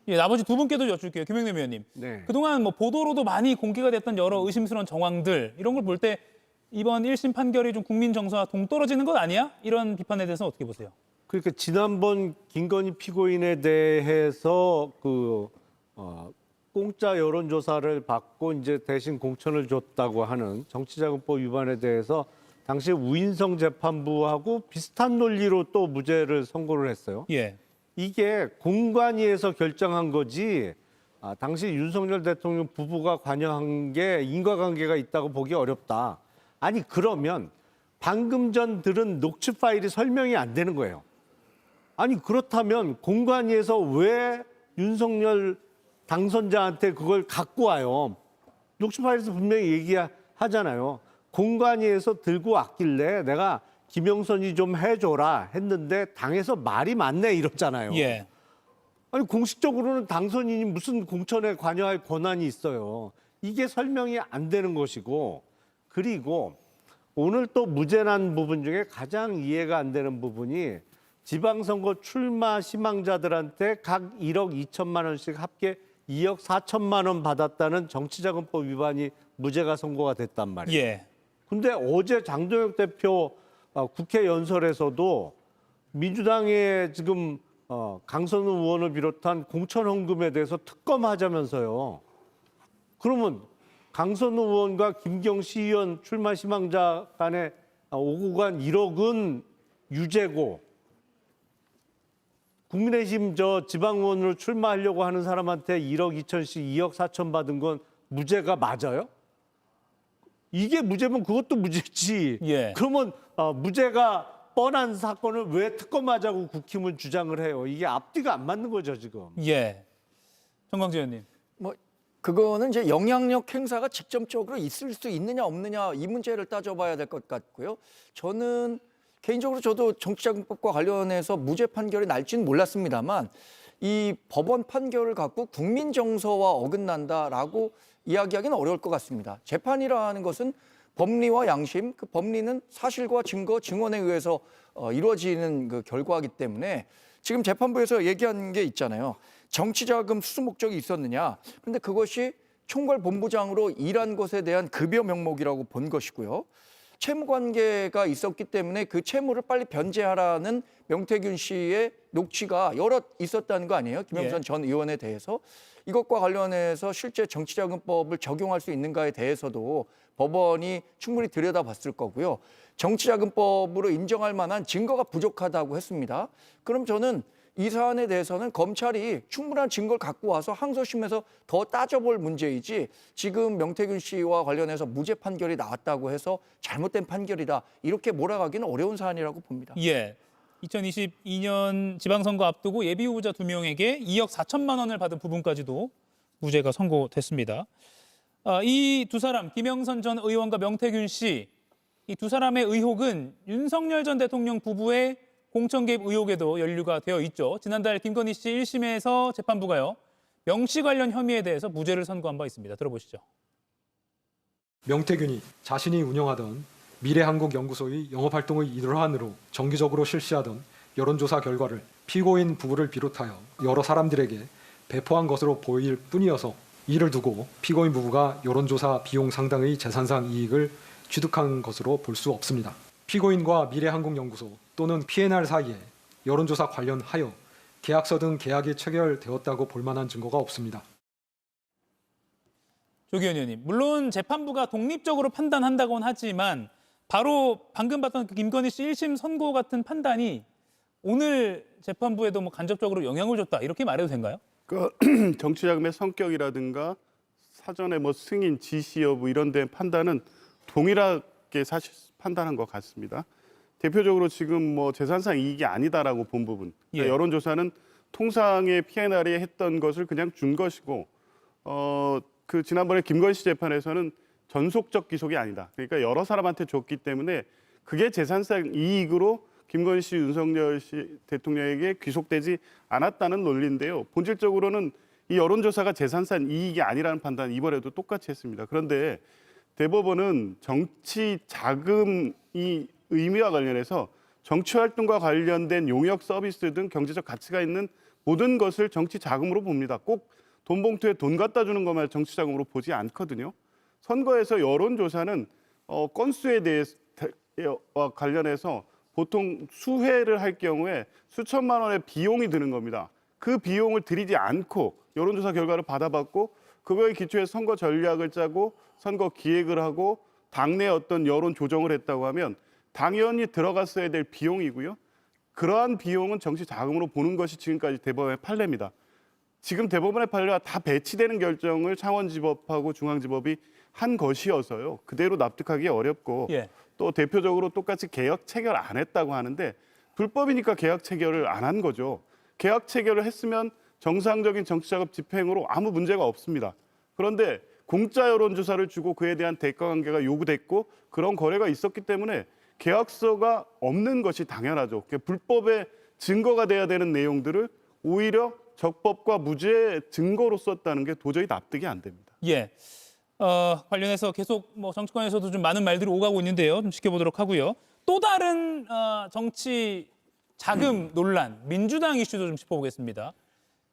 예, 나머지 두 분께도 여쭐게요. 김영남 의원님. 네. 그동안 뭐 보도로도 많이 공개가 됐던 여러 의심스러운 정황들 이런 걸 볼 때 이번 1심 판결이 좀 국민 정서와 동떨어지는 것 아니야? 이런 비판에 대해서 어떻게 보세요? 그러니까 지난번 김건희 피고인에 대해서 공짜 여론조사를 받고 이제 대신 공천을 줬다고 하는 정치자금법 위반에 대해서 당시 우인성 재판부하고 비슷한 논리로 또 무죄를 선고를 했어요. 예. 이게 공관위에서 결정한 거지 당시 윤석열 대통령 부부가 관여한 게 인과관계가 있다고 보기 어렵다. 아니 그러면 방금 전 들은 녹취 파일이 설명이 안 되는 거예요. 아니 그렇다면 공관위에서 왜 윤석열 당선자한테 그걸 갖고 와요? 녹취 파일에서 분명히 얘기하잖아요. 공관위에서 들고 왔길래 내가 김영선이 좀 해줘라 했는데 당에서 말이 많네 이렇잖아요. 예. 아니 공식적으로는 당선인이 무슨 공천에 관여할 권한이 있어요. 이게 설명이 안 되는 것이고 그리고 오늘 또 무죄난 부분 중에 가장 이해가 안 되는 부분이 지방선거 출마 희망자들한테 각 1억 2천만 원씩 합계 2억 4천만 원 받았다는 정치자금법 위반이 무죄가 선고가 됐단 말이에요. 예. 근데 어제 장동혁 대표 국회 연설에서도 민주당의 지금 강선우 의원을 비롯한 공천 헌금에 대해서 특검하자면서요. 그러면 강선우 의원과 김경시 의원 출마 희망자 간에 오고 간 1억은 유죄고 국민의힘 지방의원으로 출마하려고 하는 사람한테 1억 2천씩 2억 4천 받은 건 무죄가 맞아요? 이게 무죄면 그것도 무죄지. 예. 그러면 무죄가 뻔한 사건을 왜 특검하자고 국힘은 주장을 해요? 이게 앞뒤가 안 맞는 거죠 지금. 예. 정광재 의원님. 뭐 그거는 이제 영향력 행사가 직접적으로 있을 수 있느냐 없느냐 이 문제를 따져봐야 될 것 같고요. 저는 개인적으로 저도 정치자금법과 관련해서 무죄 판결이 날지는 몰랐습니다만 이 법원 판결을 갖고 국민 정서와 어긋난다라고 이야기하기는 어려울 것 같습니다. 재판이라는 것은 법리와 양심, 그 법리는 사실과 증거, 증언에 의해서 이루어지는 그 결과이기 때문에 지금 재판부에서 얘기한 게 있잖아요. 정치자금 수수 목적이 있었느냐. 그런데 그것이 총괄본부장으로 일한 것에 대한 급여 명목이라고 본 것이고요. 채무 관계가 있었기 때문에 그 채무를 빨리 변제하라는 명태균 씨의 녹취가 여럿 있었다는 거 아니에요? 김영선 전 의원에 대해서. 이것과 관련해서 실제 정치자금법을 적용할 수 있는가에 대해서도 법원이 충분히 들여다봤을 거고요. 정치자금법으로 인정할 만한 증거가 부족하다고 했습니다. 그럼 저는 이 사안에 대해서는 검찰이 충분한 증거를 갖고 와서 항소심에서 더 따져볼 문제이지 지금 명태균 씨와 관련해서 무죄 판결이 나왔다고 해서 잘못된 판결이다. 이렇게 몰아가기는 어려운 사안이라고 봅니다. 예. 2022년 지방선거 앞두고 예비후보자 2명에게 2억 4천만 원을 받은 부분까지도 무죄가 선고됐습니다. 이 두 사람, 김영선 전 의원과 명태균 씨, 이 두 사람의 의혹은 윤석열 전 대통령 부부의 공천 개입 의혹에도 연루가 되어 있죠. 지난달 김건희 씨 1심에서 재판부가요. 명 씨 관련 혐의에 대해서 무죄를 선고한 바 있습니다. 들어보시죠. 명태균이 자신이 운영하던 미래한국연구소의 영업활동의 일환으로 정기적으로 실시하던 여론조사 결과를 피고인 부부를 비롯하여 여러 사람들에게 배포한 것으로 보일 뿐이어서 이를 두고 피고인 부부가 여론조사 비용 상당의 재산상 이익을 취득한 것으로 볼 수 없습니다. 피고인과 미래한국연구소 또는 P&R 사이에 여론조사 관련하여 계약서 등 계약이 체결되었다고 볼 만한 증거가 없습니다. 조기현 의원님, 물론 재판부가 독립적으로 판단한다고는 하지만 바로 방금 봤던 그 김건희 씨 1심 선고 같은 판단이 오늘 재판부에도 뭐 간접적으로 영향을 줬다 이렇게 말해도 된가요? 그 정치자금의 성격이라든가 사전에 뭐 승인, 지시 여부 이런 데 판단은 동일하게 사실 판단한 것 같습니다. 대표적으로 지금 뭐 재산상 이익이 아니다라고 본 부분. 그러니까 여론조사는 통상의 P&R이 했던 것을 그냥 준 것이고, 그 지난번에 김건희 씨 재판에서는 전속적 기속이 아니다. 그러니까 여러 사람한테 줬기 때문에 그게 재산상 이익으로 김건희 씨, 윤석열 씨 대통령에게 귀속되지 않았다는 논리인데요. 본질적으로는 이 여론조사가 재산상 이익이 아니라는 판단 이번에도 똑같이 했습니다. 그런데 대법원은 정치 자금이 의미와 관련해서 정치활동과 관련된 용역 서비스 등 경제적 가치가 있는 모든 것을 정치 자금으로 봅니다. 꼭 돈 봉투에 돈 갖다 주는 것만 정치 자금으로 보지 않거든요. 선거에서 여론조사는 건수에 대해서 관련해서 보통 수회를 할 경우에 수천만 원의 비용이 드는 겁니다. 그 비용을 들이지 않고 여론조사 결과를 받아봤고 그거에 기초해서 선거 전략을 짜고 선거 기획을 하고 당내 어떤 여론 조정을 했다고 하면 당연히 들어갔어야 될 비용이고요. 그러한 비용은 정치 자금으로 보는 것이 지금까지 대법원의 판례입니다. 지금 대법원의 판례가 다 배치되는 결정을 창원지법하고 중앙지법이 한 것이어서요. 그대로 납득하기 어렵고 또 대표적으로 똑같이 개혁 체결 안 했다고 하는데 불법이니까 개혁 체결을 안 한 거죠. 개혁 체결을 했으면 정상적인 정치자금 집행으로 아무 문제가 없습니다. 그런데 공짜 여론조사를 주고 그에 대한 대가 관계가 요구됐고 그런 거래가 있었기 때문에 계약서가 없는 것이 당연하죠. 불법의 증거가 돼야 되는 내용들을 오히려 적법과 무죄의 증거로 썼다는 게 도저히 납득이 안 됩니다. 관련해서 계속 뭐 정치권에서도 좀 많은 말들이 오가고 있는데요. 좀 지켜보도록 하고요. 또 다른 정치 자금 논란, 민주당 이슈도 좀 짚어보겠습니다.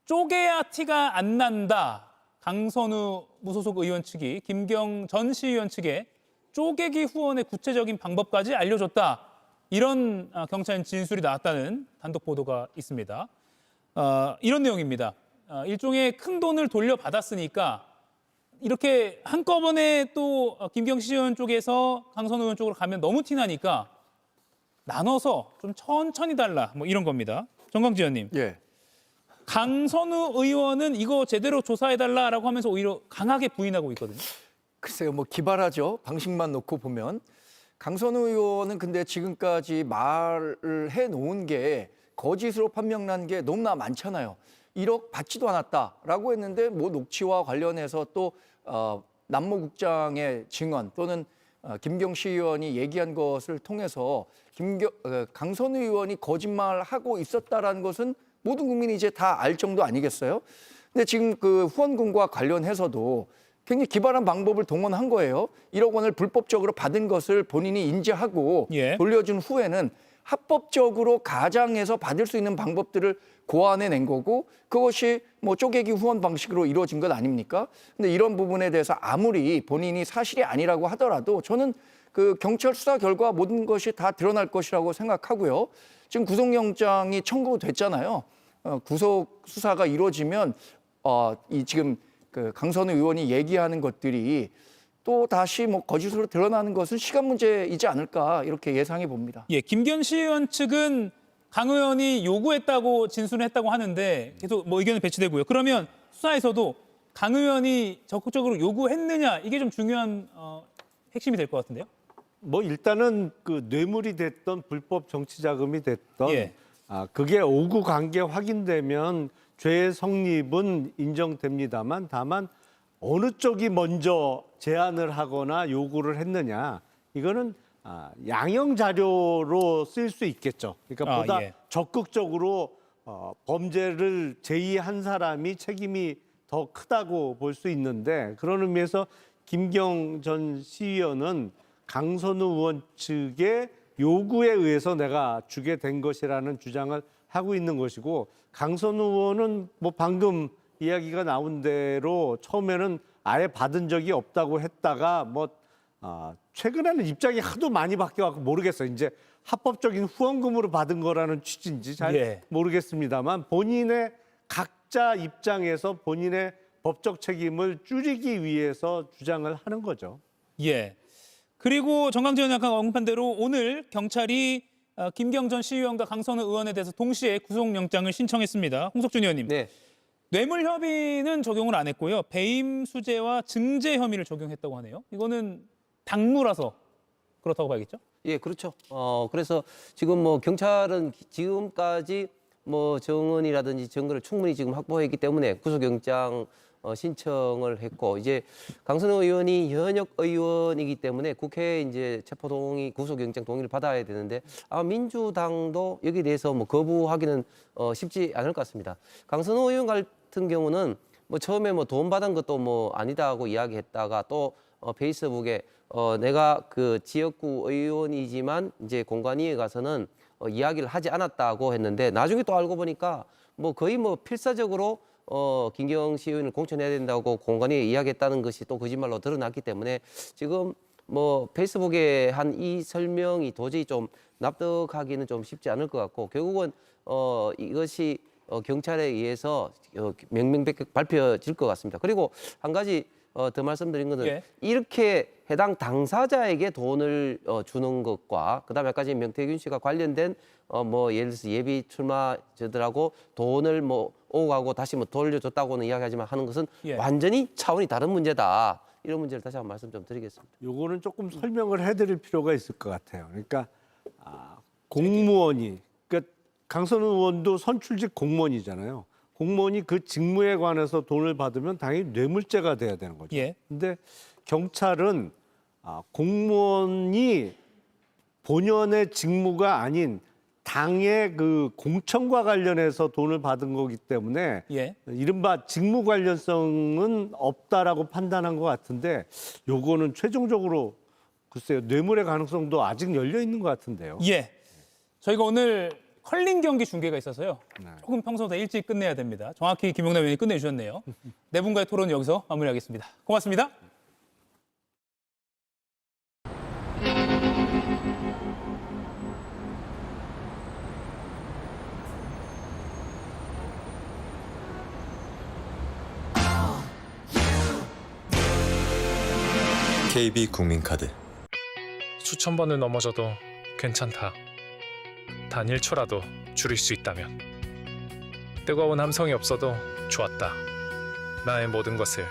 쪼개야 티가 안 난다. 강선우 무소속 의원 측이 김경 전 시의원 측에 쪼개기 후원의 구체적인 방법까지 알려줬다. 이런 경찰 진술이 나왔다는 단독 보도가 있습니다. 이런 내용입니다. 일종의 큰 돈을 돌려받았으니까 이렇게 한꺼번에 또 김경시 의원 쪽에서 강선우 의원 쪽으로 가면 너무 티나니까 나눠서 좀 천천히 달라. 뭐 이런 겁니다. 정광지 의원님. 강선우 의원은 이거 제대로 조사해달라라고 하면서 오히려 강하게 부인하고 있거든요. 글쎄요, 뭐 기발하죠. 방식만 놓고 보면. 강선우 의원은 근데 지금까지 말을 해놓은 게 거짓으로 판명난 게 너무나 많잖아요. 1억 받지도 않았다라고 했는데 뭐 녹취와 관련해서 또 남모국장의 증언 또는 김경시 의원이 얘기한 것을 통해서 강선우 의원이 거짓말하고 있었다라는 것은 모든 국민이 이제 다 알 정도 아니겠어요? 근데 지금 그 후원금과 관련해서도 굉장히 기발한 방법을 동원한 거예요. 1억 원을 불법적으로 받은 것을 본인이 인지하고 돌려준 후에는 합법적으로 가장해서 받을 수 있는 방법들을 고안해낸 거고 그것이 뭐 쪼개기 후원 방식으로 이루어진 것 아닙니까? 근데 이런 부분에 대해서 아무리 본인이 사실이 아니라고 하더라도 저는 그 경찰 수사 결과 모든 것이 다 드러날 것이라고 생각하고요. 지금 구속영장이 청구됐잖아요. 구속 수사가 이루어지면 이 지금 그 강선우 의원이 얘기하는 것들이 또 다시 뭐 거짓으로 드러나는 것은 시간 문제이지 않을까 이렇게 예상해 봅니다. 예, 김기현 시의원 측은 강 의원이 요구했다고 진술을 했다고 하는데 계속 뭐 의견이 배치되고요. 그러면 수사에서도 강 의원이 적극적으로 요구했느냐 이게 좀 중요한 핵심이 될 것 같은데요. 뭐 일단은 그 뇌물이 됐던 불법 정치 자금이 됐던 그게 오구 관계 확인되면 죄의 성립은 인정됩니다만 다만 어느 쪽이 먼저 제안을 하거나 요구를 했느냐 이거는 양형 자료로 쓰일 수 있겠죠. 그러니까 보다 적극적으로 범죄를 제의한 사람이 책임이 더 크다고 볼 수 있는데 그런 의미에서 김경 전 시의원은 강선우 의원 측의 요구에 의해서 내가 주게 된 것이라는 주장을 하고 있는 것이고 강선우 의원은 뭐 방금 이야기가 나온 대로 처음에는 아예 받은 적이 없다고 했다가 뭐 최근에는 입장이 하도 많이 바뀌어갖고 모르겠어요. 이제 합법적인 후원금으로 받은 거라는 취지인지 잘 모르겠습니다만 본인의 각자 입장에서 본인의 법적 책임을 줄이기 위해서 주장을 하는 거죠. 예. 그리고 정강진 의원이 아까 언급한 대로 오늘 경찰이 김경 전 시의원과 강선우 의원에 대해서 동시에 구속영장을 신청했습니다. 홍석준 의원님. 네. 뇌물 협의는 적용을 안 했고요. 배임 수재와 증제 혐의를 적용했다고 하네요. 이거는 당무라서 그렇다고 봐야겠죠? 예, 그렇죠. 그래서 지금 뭐 경찰은 지금까지 뭐 정언이라든지 증거를 충분히 지금 확보했기 때문에 구속영장 신청을 했고 이제 강선우 의원이 현역 의원이기 때문에 국회에 이제 체포동의 구속영장 동의를 받아야 되는데 아마 민주당도 여기에 대해서 뭐 거부하기는 쉽지 않을 것 같습니다. 강선우 의원 같은 경우는 뭐 처음에 뭐 돈 받은 것도 뭐 아니다고 이야기했다가 또 페이스북에 내가 그 지역구 의원이지만 이제 공관위에 가서는 이야기를 하지 않았다고 했는데 나중에 또 알고 보니까 뭐 거의 뭐 필사적으로 김경 시의원을 공천해야 된다고 공관위에 이야기했다는 것이 또 거짓말로 드러났기 때문에 지금 뭐 페이스북에 한 이 설명이 도저히 좀 납득하기는 좀 쉽지 않을 것 같고 결국은 이것이 경찰에 의해서 명명백백 밝혀질 것 같습니다. 그리고 한 가지 더 말씀드린 것은 이렇게 해당 당사자에게 돈을 주는 것과 그다음에 아까 지금 명태균 씨가 관련된 뭐 예를 들어서 예비 출마자들하고 돈을 뭐 오고 가고 다시 뭐 돌려줬다고는 이야기하지만 하는 것은 완전히 차원이 다른 문제다. 이런 문제를 다시 한번 말씀 좀 드리겠습니다. 요거는 조금 설명을 해드릴 필요가 있을 것 같아요. 그러니까 공무원이 그러니까 강선우 의원도 선출직 공무원이잖아요. 공무원이 그 직무에 관해서 돈을 받으면 당연히 뇌물죄가 돼야 되는 거죠. 근데 경찰은 공무원이 본연의 직무가 아닌 당의 그 공천과 관련해서 돈을 받은 거기 때문에 이른바 직무 관련성은 없다라고 판단한 것 같은데 요거는 최종적으로 글쎄요 뇌물의 가능성도 아직 열려 있는 것 같은데요. 저희가 오늘 컬링 경기 중계가 있어서요. 조금 평소보다 일찍 끝내야 됩니다. 정확히 김용남 의원이 끝내주셨네요. 네 분과의 토론은 여기서 마무리하겠습니다. 고맙습니다. KB 국민카드. 수천 번을 넘어져도 괜찮다. 단 1초라도 줄일 수 있다면. 뜨거운 함성이 없어도 좋았다. 나의 모든 것을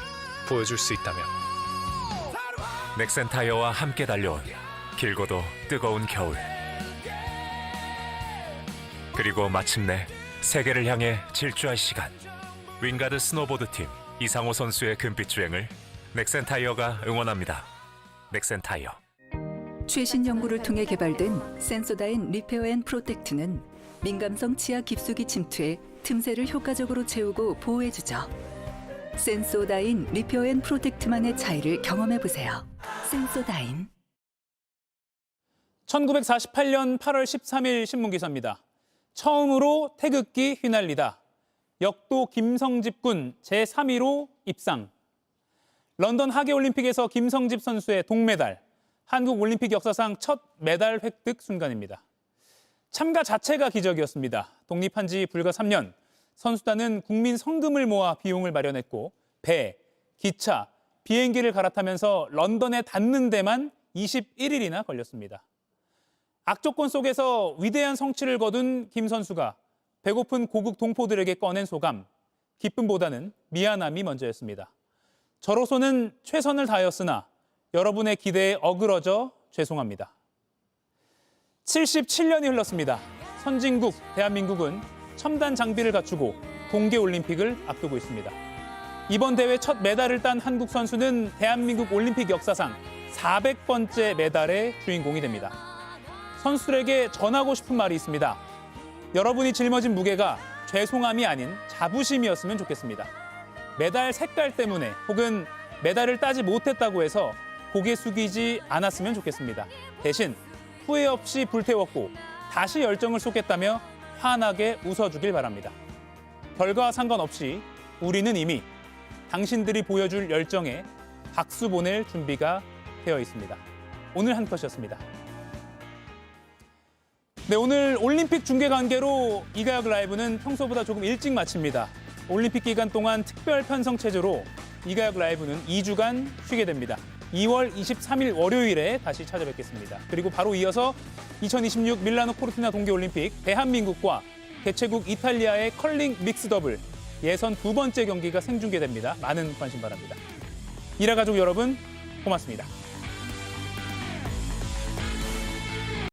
보여줄 수 있다면. 넥센 타이어와 함께 달려온 길고도 뜨거운 겨울. 그리고 마침내 세계를 향해 질주할 시간. 윙가드 스노보드팀 이상호 선수의 금빛 주행을 넥센 타이어가 응원합니다. 넥센 타이어. 최신 연구를 통해 개발된 센소다인 리페어 앤 프로텍트는 민감성 치아 깊숙이 침투해 틈새를 효과적으로 채우고 보호해주죠. 센소다인 리페어 앤 프로텍트만의 차이를 경험해보세요. 센소다인. 1948년 8월 13일 신문기사입니다. 처음으로 태극기 휘날리다. 역도 김성집 군 제3위로 입상. 런던 하계올림픽에서 김성집 선수의 동메달. 한국 올림픽 역사상 첫 메달 획득 순간입니다. 참가 자체가 기적이었습니다. 독립한 지 불과 3년. 선수단은 국민 성금을 모아 비용을 마련했고 배, 기차, 비행기를 갈아타면서 런던에 닿는 데만 21일이나 걸렸습니다. 악조건 속에서 위대한 성취를 거둔 김 선수가 배고픈 고국 동포들에게 꺼낸 소감, 기쁨보다는 미안함이 먼저였습니다. 저로서는 최선을 다하였으나 여러분의 기대에 어그러져 죄송합니다. 77년이 흘렀습니다. 선진국 대한민국은 첨단 장비를 갖추고 동계올림픽을 앞두고 있습니다. 이번 대회 첫 메달을 딴 한국 선수는 대한민국 올림픽 역사상 400번째 메달의 주인공이 됩니다. 선수들에게 전하고 싶은 말이 있습니다. 여러분이 짊어진 무게가 죄송함이 아닌 자부심이었으면 좋겠습니다. 메달 색깔 때문에 혹은 메달을 따지 못했다고 해서 고개 숙이지 않았으면 좋겠습니다. 대신 후회 없이 불태웠고 다시 열정을 쏟겠다며 환하게 웃어주길 바랍니다. 결과와 상관없이 우리는 이미 당신들이 보여줄 열정에 박수 보낼 준비가 되어 있습니다. 오늘 한 컷이었습니다. 네, 오늘 올림픽 중계 관계로 이가혁 라이브는 평소보다 조금 일찍 마칩니다. 올림픽 기간 동안 특별 편성 체제로 이가혁 라이브는 2주간 쉬게 됩니다. 2월 23일 월요일에 다시 찾아뵙겠습니다. 그리고 바로 이어서 2026 밀라노 코르티나 동계올림픽 대한민국과 개최국 이탈리아의 컬링 믹스 더블 예선 두 번째 경기가 생중계됩니다. 많은 관심 바랍니다. 이라 가족 여러분, 고맙습니다.